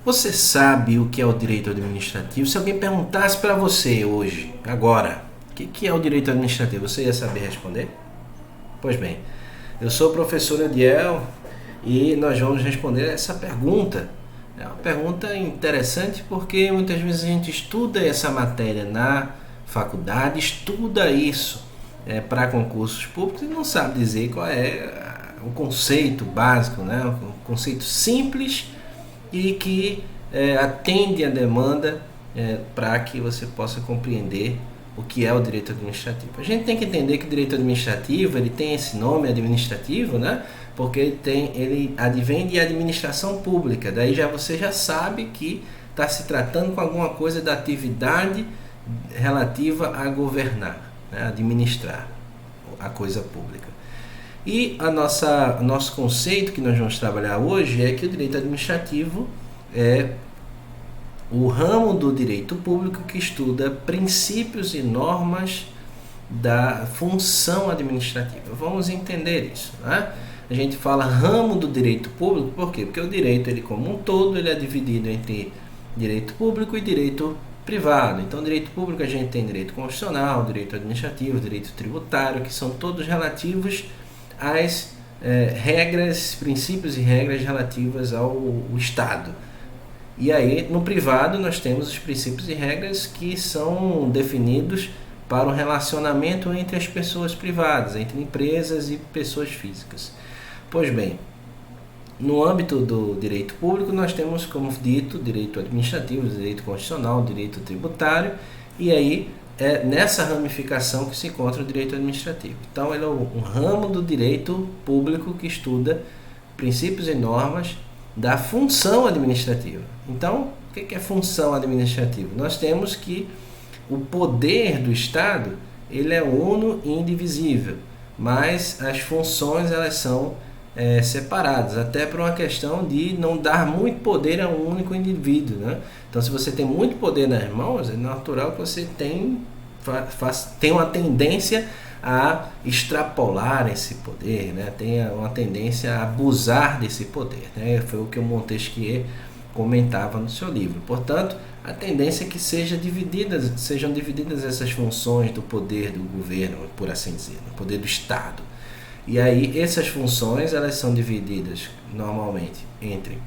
Você sabe o que é o direito administrativo? Se alguém perguntasse para você hoje, agora, o que é o direito administrativo, você ia saber responder? Pois bem, eu sou o professor Adiel e nós vamos responder essa pergunta. É uma pergunta interessante porque muitas vezes a gente estuda essa matéria na faculdade, estuda isso para concursos públicos e não sabe dizer qual é o conceito básico, né? O conceito simples e que atende a demanda para que você possa compreender o que é o direito administrativo. A gente tem que entender que o direito administrativo ele tem esse nome administrativo, né? Porque ele advém de administração pública. Daí você já sabe que está se tratando com alguma coisa da atividade relativa a governar, né? Administrar a coisa pública. E o nosso conceito que nós vamos trabalhar hoje é que o direito administrativo é o ramo do direito público que estuda princípios e normas da função administrativa. Vamos entender isso, né? A gente fala ramo do direito público, por quê? Porque o direito, ele como um todo, ele é dividido entre direito público e direito privado. Então, direito público a gente tem direito constitucional, direito administrativo, direito tributário, que são todos relativos às regras, princípios e regras relativas ao Estado. E aí, no privado, nós temos os princípios e regras que são definidos para o relacionamento entre as pessoas privadas, entre empresas e pessoas físicas. Pois bem, no âmbito do direito público, nós temos, como dito, direito administrativo, direito constitucional, direito tributário, e aí é nessa ramificação que se encontra o direito administrativo. Então, ele é um ramo do direito público que estuda princípios e normas da função administrativa. Então, o que é função administrativa? Nós temos que o poder do Estado ele é uno e indivisível, mas as funções elas são separadas, até por uma questão de não dar muito poder a um único indivíduo, né? Então, se você tem muito poder nas mãos, é natural que você tem uma tendência a extrapolar esse poder, né? Tem uma tendência a abusar desse poder, né? Foi o que o Montesquieu comentava no seu livro. Portanto, a tendência é que sejam divididas essas funções do poder do governo, por assim dizer, do poder do Estado. E aí essas funções elas são divididas normalmente entre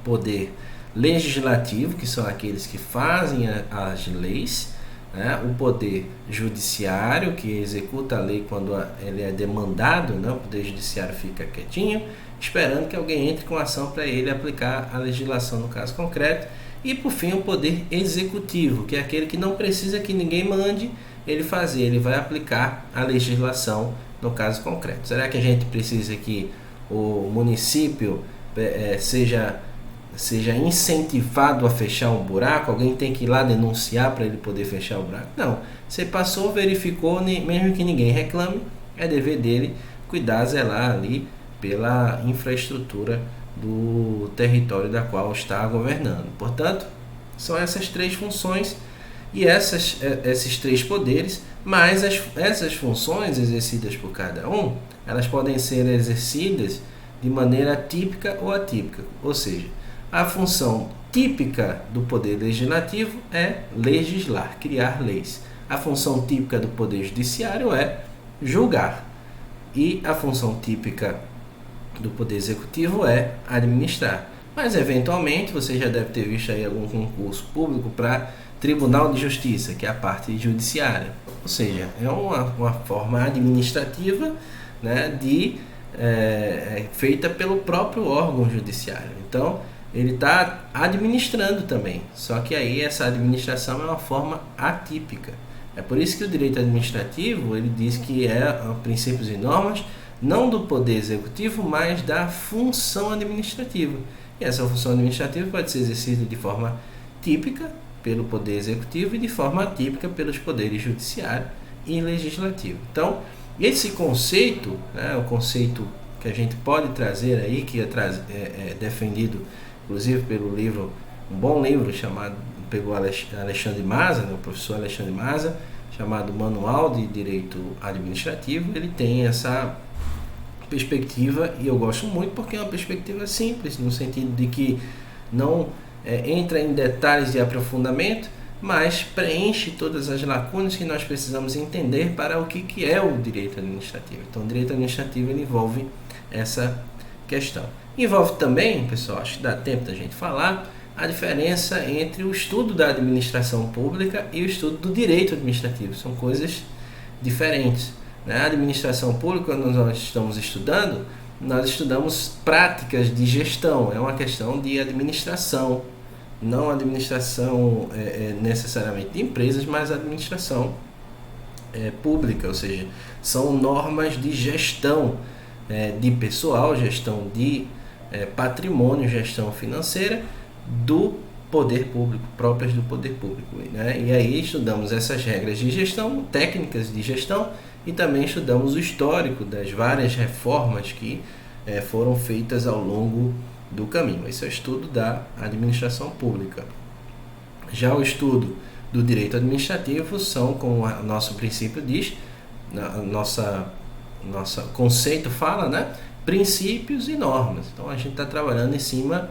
poder legislativo, que são aqueles que fazem as leis, né? O poder judiciário, que executa a lei quando ele é demandado, né? O poder judiciário fica quietinho, esperando que alguém entre com ação para ele aplicar a legislação no caso concreto. E por fim o poder executivo, que é aquele que não precisa que ninguém mande ele fazer, ele vai aplicar a legislação no caso concreto. Será que a gente precisa que o município seja incentivado a fechar um buraco? Alguém tem que ir lá denunciar para ele poder fechar o buraco? Não. Você passou, verificou, mesmo que ninguém reclame, é dever dele cuidar, zelar ali pela infraestrutura do território da qual está governando. Portanto, são essas três funções e esses três poderes, mas essas funções exercidas por cada um, elas podem ser exercidas de maneira típica ou atípica. Ou seja, a função típica do poder legislativo é legislar, criar leis. A função típica do poder judiciário é julgar. E a função típica do poder executivo é administrar. Mas eventualmente você já deve ter visto aí algum concurso público para Tribunal de Justiça, que é a parte judiciária. Ou seja, é uma forma administrativa, né, feita pelo próprio órgão judiciário. Então, ele está administrando também, só que aí essa administração é uma forma atípica. É por isso que o direito administrativo ele diz que é princípios e normas não do poder executivo, mas da função administrativa. E essa função administrativa pode ser exercida de forma típica pelo poder executivo e de forma atípica pelos poderes judiciário e legislativo. Então, esse conceito, né, o conceito que a gente pode trazer aí, que é defendido inclusive pelo livro, um bom livro chamado pelo Alexandre Maza, né, o professor Alexandre Maza, chamado Manual de Direito Administrativo. Ele tem essa perspectiva e eu gosto muito porque é uma perspectiva simples, no sentido de que não entra em detalhes de aprofundamento, mas preenche todas as lacunas que nós precisamos entender para o que é o direito administrativo. Então, o direito administrativo ele envolve essa questão. Envolve também, pessoal, acho que dá tempo da gente falar, a diferença entre o estudo da administração pública e o estudo do direito administrativo. São coisas diferentes. Na administração pública, quando nós estamos estudando, nós estudamos práticas de gestão, é uma questão de administração, não administração necessariamente de empresas, mas administração pública, ou seja, são normas de gestão de pessoal, gestão de patrimônio, gestão financeira do poder público, próprias do poder público, né? E aí estudamos essas regras de gestão, técnicas de gestão, e também estudamos o histórico das várias reformas que foram feitas ao longo do caminho. Esse é o estudo da administração pública. Já o estudo do direito administrativo são, como o nosso princípio diz, nosso conceito fala, né? Princípios e normas. Então a gente está trabalhando em cima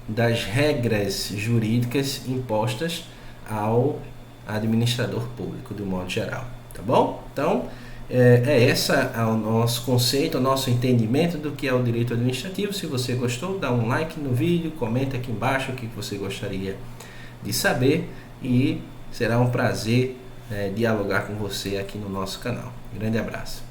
das regras jurídicas impostas ao administrador público, de modo geral, tá bom? Então, esse o nosso conceito, o nosso entendimento do que é o direito administrativo. Se você gostou, dá um like no vídeo, comenta aqui embaixo o que você gostaria de saber e será um prazer dialogar com você aqui no nosso canal. Grande abraço.